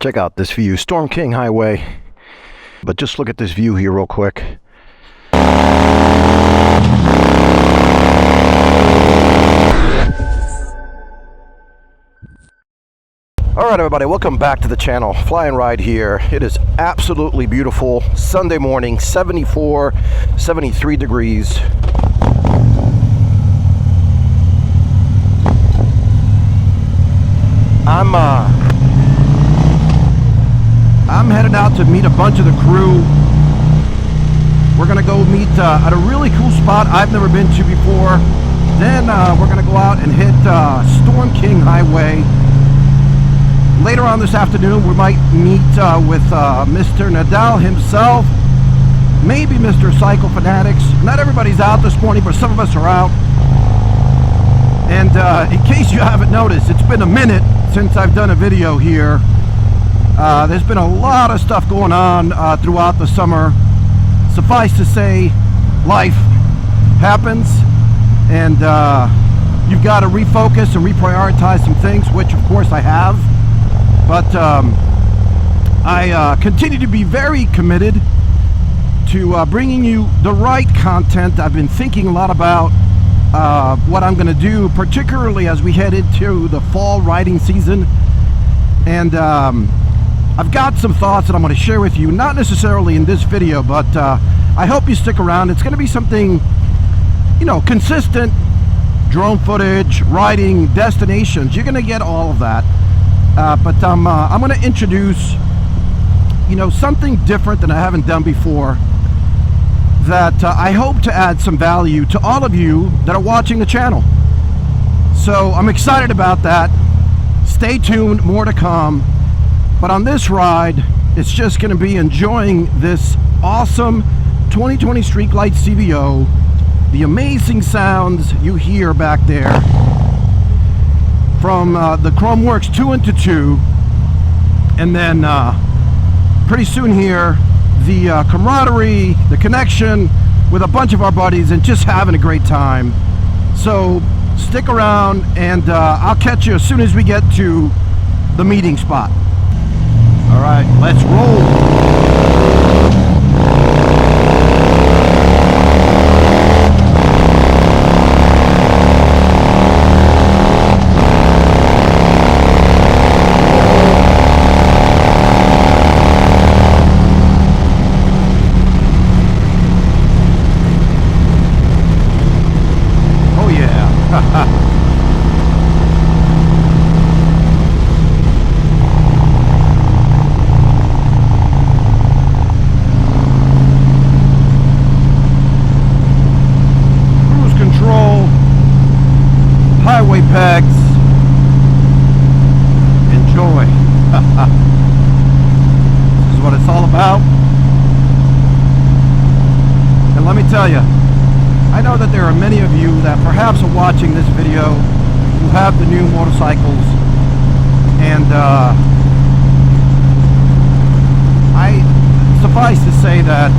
Check out this view, Storm King Highway. But just look at this view here real quick. Alright everybody, welcome back to the channel. Fly and Ride here. It is absolutely beautiful. Sunday morning, 74, 73 degrees. I'm headed out to meet a bunch of the crew. We're gonna go meet at a really cool spot I've never been to before. Then we're gonna go out and hit Storm King Highway. Later on this afternoon, we might meet with Mr. Nadal himself, maybe Mr. Cycle Fanatics. Not everybody's out this morning, but some of us are out. And in case you haven't noticed, it's been a minute since I've done a video here. There's been a lot of stuff going on throughout the summer. Suffice to say, life happens, and you've got to refocus and reprioritize some things, which of course I have. But I continue to be very committed to bringing you the right content. I've been thinking a lot about what I'm going to do, particularly as we head into the fall riding season. And I've got some thoughts that I'm going to share with you, not necessarily in this video, but I hope you stick around. It's going to be something, you know, consistent drone footage, riding, destinations. You're going to get all of that. But I'm going to introduce, you know, something different than I haven't done before, that I hope to add some value to all of you that are watching the channel. So I'm excited about that. Stay tuned, more to come. But on this ride, it's just going to be enjoying this awesome 2020 Streetlight CVO, the amazing sounds you hear back there from the Chromeworks 2 into 2, and then pretty soon here, the camaraderie, the connection with a bunch of our buddies, and just having a great time. So stick around, and I'll catch you as soon as we get to the meeting spot. All right, let's roll. Oh yeah. Highway pegs. Enjoy. This is what it's all about. And let me tell you, I know that there are many of you that perhaps are watching this video who have the new motorcycles, and I suffice to say that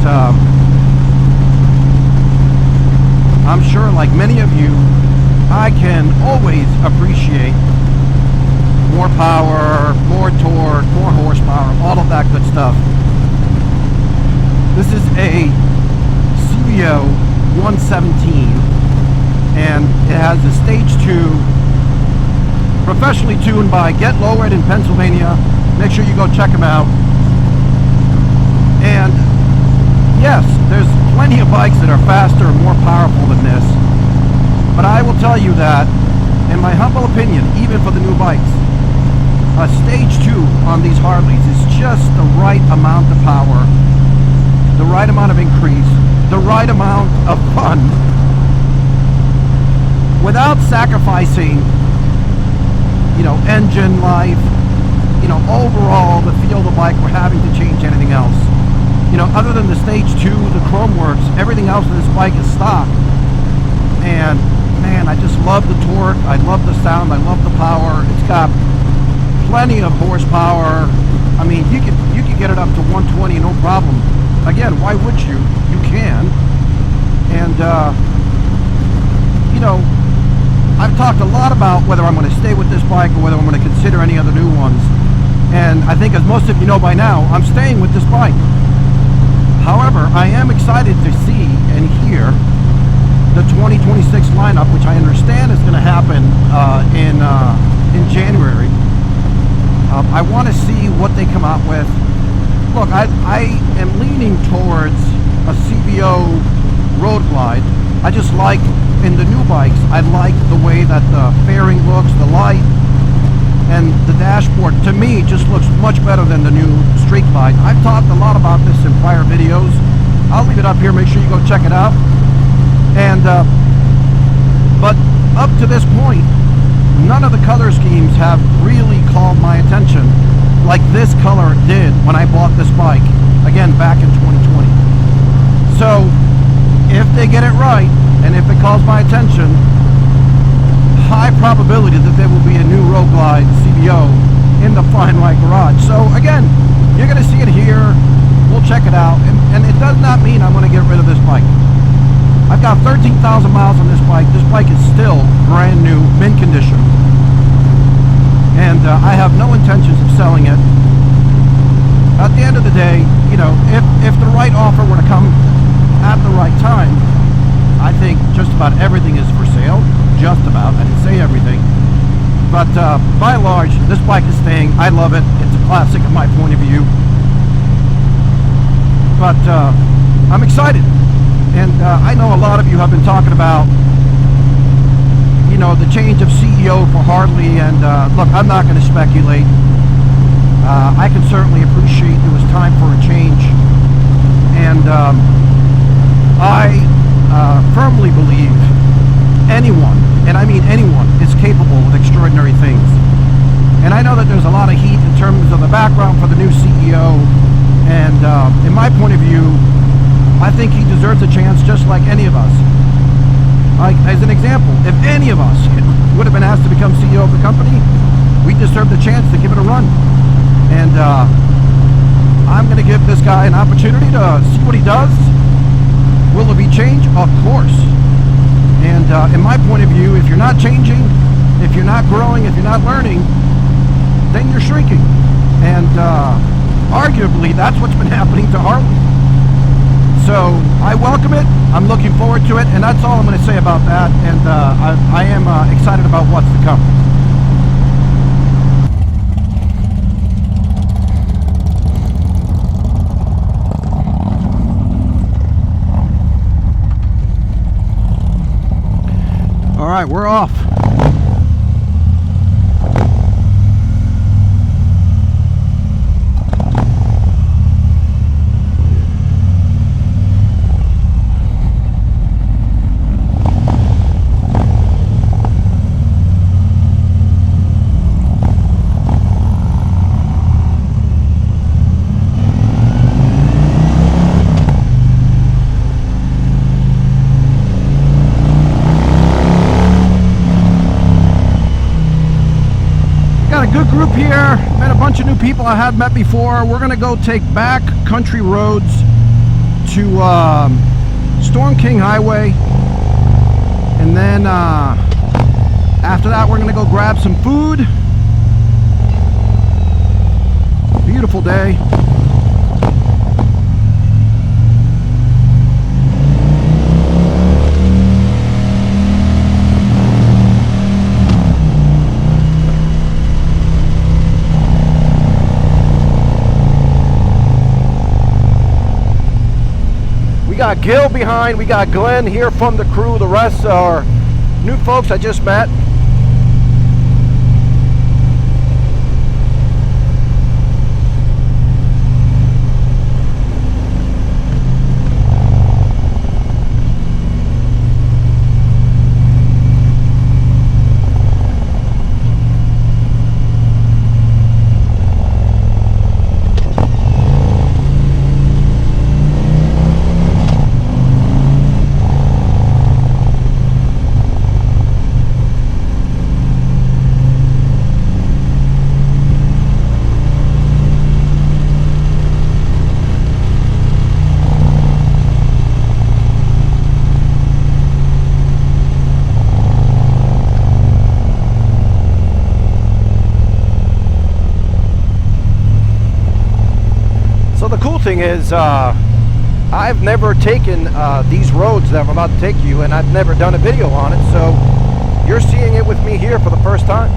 I'm sure, like many of you, I can always appreciate more power, more torque, more horsepower, all of that good stuff. This is a CVO 117, and it has a Stage 2, professionally tuned by Get Lowered in Pennsylvania. Make sure you go check them out. And yes, there's plenty of bikes that are faster and more powerful than this. But I will tell you that, in my humble opinion, even for the new bikes, a Stage 2 on these Harleys is just the right amount of power, the right amount of increase, the right amount of fun, without sacrificing, you know, engine life, you know, overall the feel of the bike, or having to change anything else. You know, other than the Stage 2, the Chromeworks, everything else of this bike is stock. And man, I just love the torque, I love the sound, I love the power. It's got plenty of horsepower. I mean, you could get it up to 120, no problem. Again, why would you? You can. And you know, I've talked a lot about whether I'm going to stay with this bike or whether I'm going to consider any other new ones. And I think, as most of you know by now, I'm staying with this bike. However, I am excited to see and hear the 2026 lineup, which I understand is going to happen in January. I want to see what they come out with. Look, I am leaning towards a CVO road glide. I just like, in the new bikes, I like the way that the fairing looks, the light, and the dashboard, to me, just looks much better than the new street glide. I've talked a lot about this in prior videos. I'll leave it up here, make sure you go check it out. And but up to this point, none of the color schemes have really called my attention like this color did when I bought this bike, again, back in 2020. So if they get it right, and if it calls my attention, high probability that there will be a new Road Glide CVO in the FLY&RIDE garage. So again, you're going to see it here. We'll check it out, and it does not mean I'm going to get rid of this bike. I've got 13,000 miles on this bike. This bike is still brand new, mint condition. And I have no intentions of selling it. At the end of the day, you know, if the right offer were to come at the right time, I think just about everything is for sale. Just about. I didn't say everything. But by and large, this bike is staying. I love it. It's a classic in my point of view. But I'm excited. And I know a lot of you have been talking about, you know, the change of CEO for Harley, and look, I'm not going to speculate. I can certainly appreciate it was time for a change, and I firmly believe anyone, and I mean anyone, is capable of extraordinary things. And I know that there's a lot of heat in terms of the background for the new CEO, and in my point of view, I think he deserves a chance just like any of us. Like, as an example, if any of us would have been asked to become CEO of the company, we deserve the chance to give it a run. And I'm going to give this guy an opportunity to see what he does. Will there be change? Of course. And in my point of view, if you're not changing, if you're not growing, if you're not learning, then you're shrinking. And arguably, that's what's been happening to Harley. So I welcome it. I'm looking forward to it, and that's all I'm going to say about that. And I am excited about what's to come. All right, we're off. Good group here. Met a bunch of new people I had met before. We're gonna go take back country roads to Storm King Highway, and then after that we're gonna go grab some food. Beautiful day. We got Gil behind, we got Glenn here from the crew, the rest are new folks I just met. thing is, I've never taken these roads that I'm about to take you, and I've never done a video on it, so you're seeing it with me here for the first time.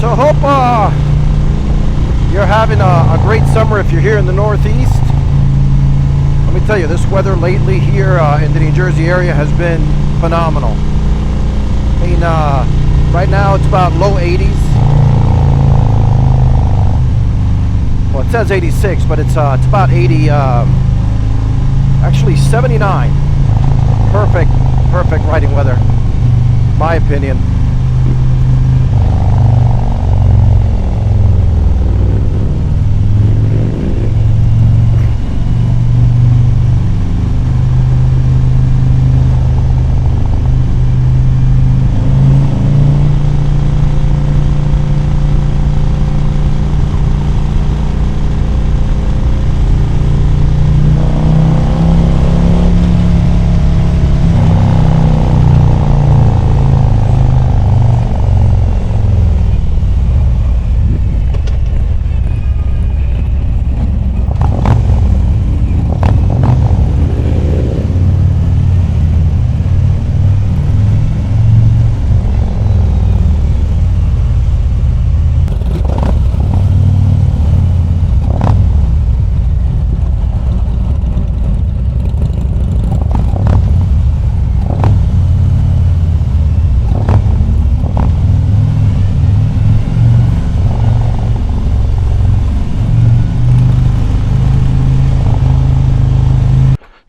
So I hope you're having a great summer if you're here in the Northeast. Let me tell you, this weather lately here in the New Jersey area has been phenomenal. I mean, right now it's about low 80s. Well, it says 86, but it's about 80, actually 79. Perfect riding weather, my opinion.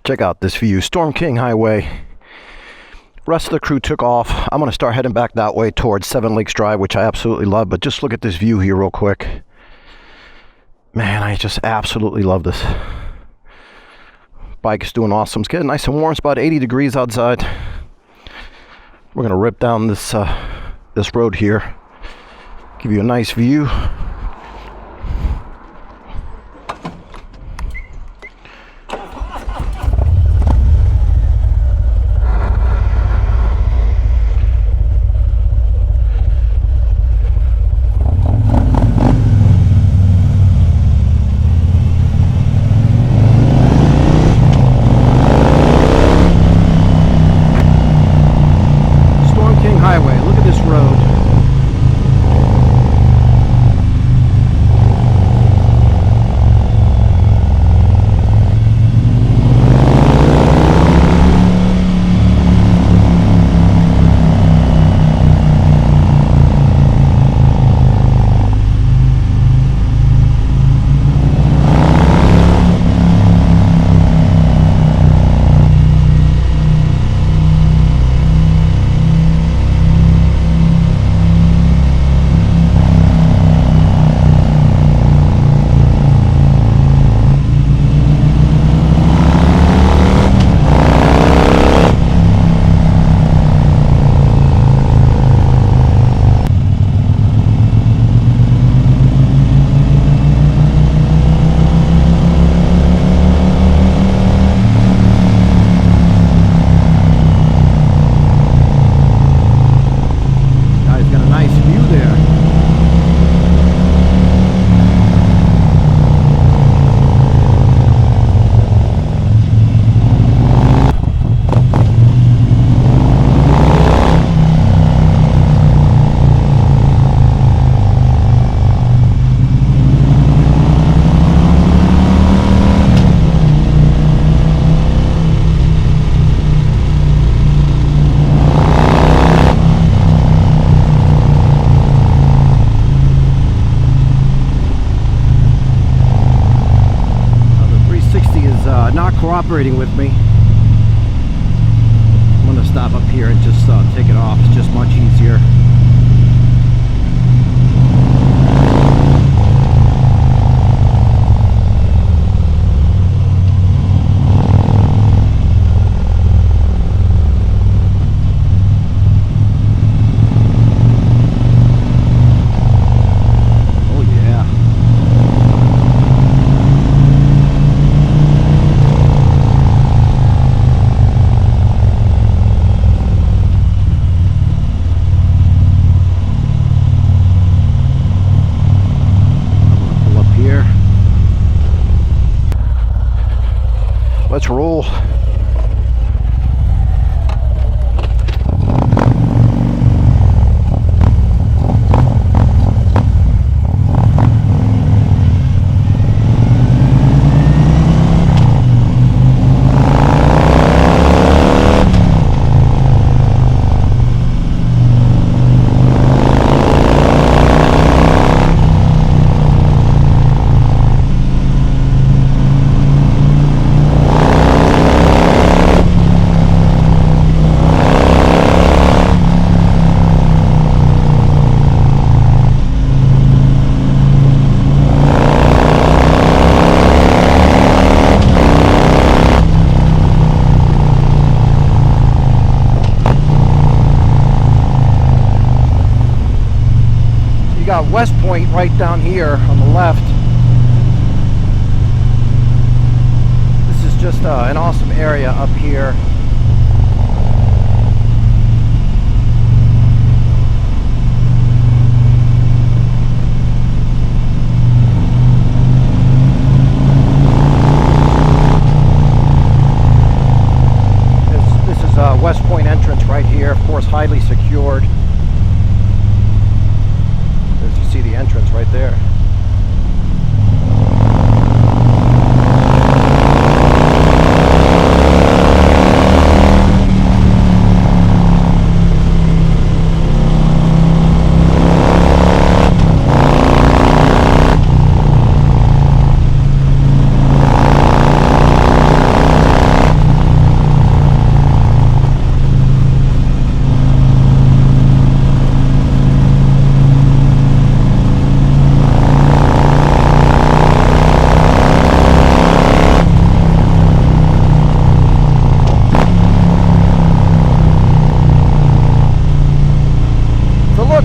Check out this view, Storm King Highway. Rest of the crew took off. I'm going to start heading back that way towards Seven Lakes Drive, which I absolutely love. But just look at this view here real quick. Man, I just absolutely love this. Bike's doing awesome. It's getting nice and warm. It's about 80 degrees outside. We're going to rip down this this road here. Give you a nice view. cooperating with me. I'm gonna stop up here and just take it off. It's just much easier. Let's roll. Got West Point right down here on the left. This is just an awesome area up here. This is West Point entrance right here, of course highly secured. See the entrance right there.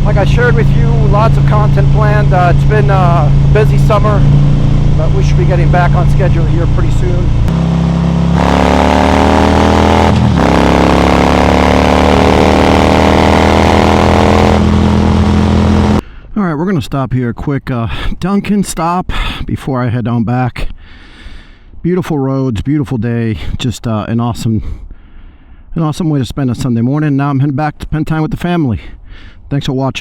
Like I shared with you, lots of content planned. It's been a busy summer, but we should be getting back on schedule here pretty soon. All right, we're gonna stop here. Quick Dunkin' stop before I head on back. Beautiful roads, beautiful day. Just an awesome way to spend a Sunday morning. Now I'm heading back to spend time with the family. Thanks for watching.